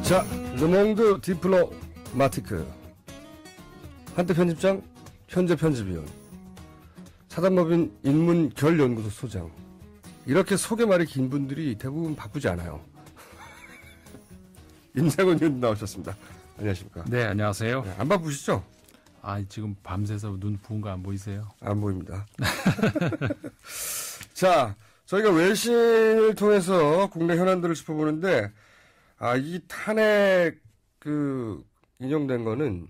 자, 르몽드 디플로마티크. 한때 편집장, 현재 편집위원, 사단법인 인문결연구소 소장. 이렇게 소개 말이 긴 분들이 대부분 바쁘지 않아요. 임상훈 의원 나오셨습니다. 안녕하십니까? 네, 안녕하세요. 네, 안 바쁘시죠? 지금 밤새서 눈 부은 거 안 보이세요? 안 보입니다. 자, 저희가 외신을 통해서 국내 현안들을 짚어보는데, 이 탄핵, 인용된 거는,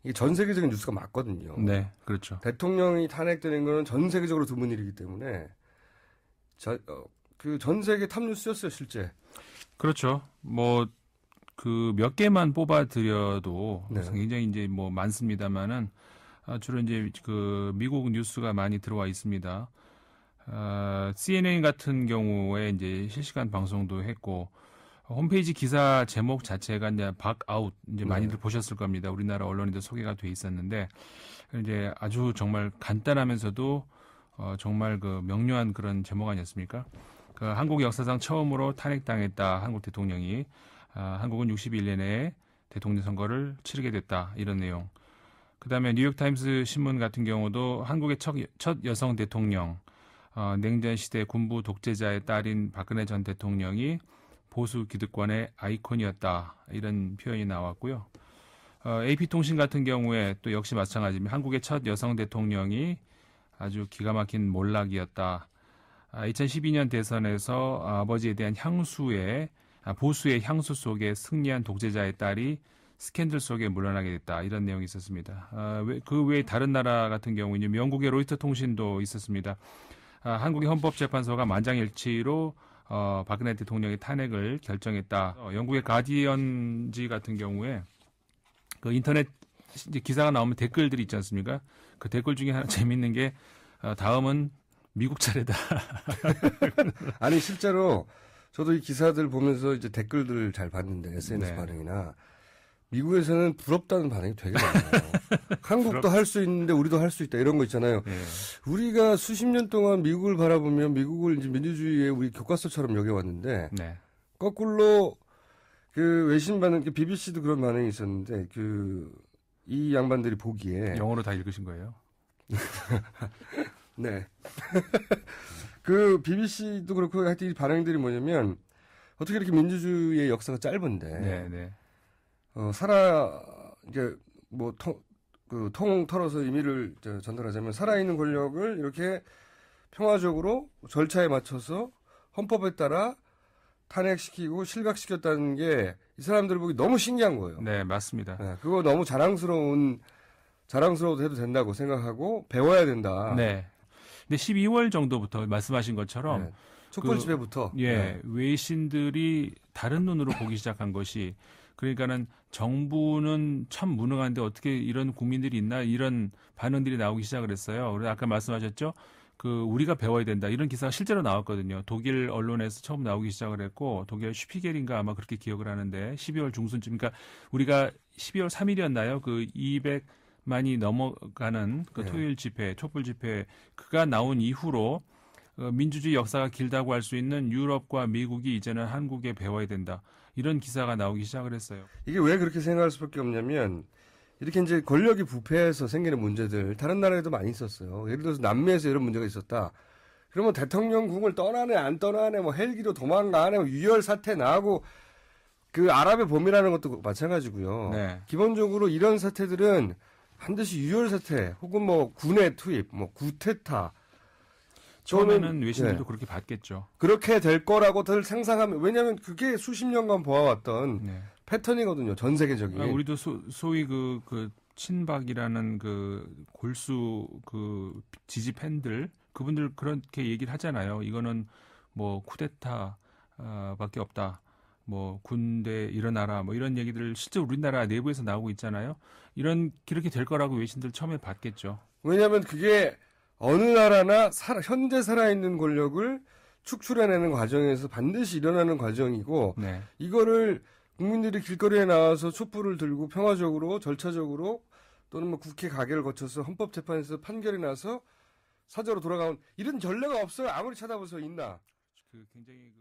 이게 전 세계적인 뉴스가 맞거든요. 네, 그렇죠. 대통령이 탄핵되는 거는 전 세계적으로 드문 일이기 때문에, 전 세계 탑 뉴스였어요, 실제. 그렇죠. 몇 개만 뽑아드려도 네. 굉장히 이제 많습니다만은, 주로 이제 미국 뉴스가 많이 들어와 있습니다. CNN 같은 경우에 이제 실시간 방송도 했고, 홈페이지 기사 제목 자체가 이제 박아웃, 이제 많이들 보셨을 겁니다. 우리나라 언론에도 소개가 돼 있었는데, 이제 아주 정말 간단하면서도, 정말 명료한 그런 제목 아니었습니까? 한국 역사상 처음으로 탄핵당했다, 한국 대통령이. 한국은 61년 내에 대통령 선거를 치르게 됐다, 이런 내용. 그 다음에 뉴욕타임스 신문 같은 경우도 한국의 첫 여성 대통령, 냉전시대 군부 독재자의 딸인 박근혜 전 대통령이 보수 기득권의 아이콘이었다, 이런 표현이 나왔고요. AP통신 같은 경우에 또 역시 마찬가지입니다. 한국의 첫 여성 대통령이 아주 기가 막힌 몰락이었다. 2012년 대선에서 아버지에 대한 보수의 향수 속에 승리한 독재자의 딸이 스캔들 속에 물러나게 됐다, 이런 내용이 있었습니다. 그 외에 다른 나라 같은 경우는 영국의 로이터 통신도 있었습니다. 한국의 헌법재판소가 만장일치로 박근혜 대통령의 탄핵을 결정했다. 영국의 가디언지 같은 경우에 인터넷 기사가 나오면 댓글들이 있지 않습니까? 그 댓글 중에 하나 재밌는 게 다음은 미국 차례다. 아니, 실제로 저도 이 기사들 보면서 이제 댓글들을 잘 봤는데, SNS 네. 반응이나, 미국에서는 부럽다는 반응이 되게 많아요. 한국도 할 수 있는데 우리도 할 수 있다, 이런 거 있잖아요. 네. 우리가 수십 년 동안 미국을 바라보면 미국을 이제 민주주의의 우리 교과서처럼 여겨왔는데, 네. 거꾸로 외신 반응, BBC도 그런 반응이 있었는데, 이 양반들이 보기에. 영어로 다 읽으신 거예요? 네. BBC도 그렇고 하여튼 이 반응들이 뭐냐면, 어떻게 이렇게 민주주의의 역사가 짧은데, 네. 통 털어서 의미를 전달하자면, 살아있는 권력을 이렇게 평화적으로 절차에 맞춰서 헌법에 따라 탄핵시키고 실각시켰다는 게 이 사람들 보기 너무 신기한 거예요. 네, 맞습니다. 네, 그거 너무 자랑스러워도 해도 된다고 생각하고 배워야 된다. 네. 근데 12월 정도부터 말씀하신 것처럼 네. 촛불 집회부터 네. 외신들이 다른 눈으로 보기 시작한 것이, 그러니까는 정부는 참 무능한데 어떻게 이런 국민들이 있나, 이런 반응들이 나오기 시작을 했어요. 그래서 아까 말씀하셨죠? 우리가 배워야 된다, 이런 기사가 실제로 나왔거든요. 독일 언론에서 처음 나오기 시작을 했고, 독일 슈피겔인가 아마 그렇게 기억을 하는데, 12월 중순쯤, 그러니까 우리가 12월 3일이었나요? 200만이 넘어가는 토요일 집회, 촛불 집회, 그가 나온 이후로 민주주의 역사가 길다고 할 수 있는 유럽과 미국이 이제는 한국에 배워야 된다, 이런 기사가 나오기 시작을 했어요. 이게 왜 그렇게 생각할 수밖에 없냐면, 이렇게 이제 권력이 부패해서 생기는 문제들 다른 나라에도 많이 있었어요. 예를 들어서 남미에서 이런 문제가 있었다. 그러면 대통령궁을 떠나네 안 떠나네, 헬기로 도망가네, 유혈 사태 나고, 아랍의 봄이라는 것도 마찬가지고요. 네. 기본적으로 이런 사태들은 반드시 유혈 사태 혹은 군의 투입, 구테타. 처음에는 외신들도 그렇게 봤겠죠. 그렇게 될 거라고들 상상하면, 왜냐하면 그게 수십 년간 보아왔던 네. 패턴이거든요. 전 세계적인. 우리도 소위 친박이라는 골수 지지 팬들, 그분들 그렇게 얘기를 하잖아요. 이거는 쿠데타 밖에 없다. 군대 일어나라, 이런 얘기들 실제 우리나라 내부에서 나오고 있잖아요. 그렇게 될 거라고 외신들 처음에 봤겠죠. 왜냐하면 그게 어느 나라나 현재 살아있는 권력을 축출해내는 과정에서 반드시 일어나는 과정이고, 네. 이거를 국민들이 길거리에 나와서 촛불을 들고 평화적으로 절차적으로 또는 국회 가결을 거쳐서 헌법재판에서 판결이 나서 사저로 돌아가온 이런 전례가 없어요. 아무리 찾아보세요. 있나? 굉장히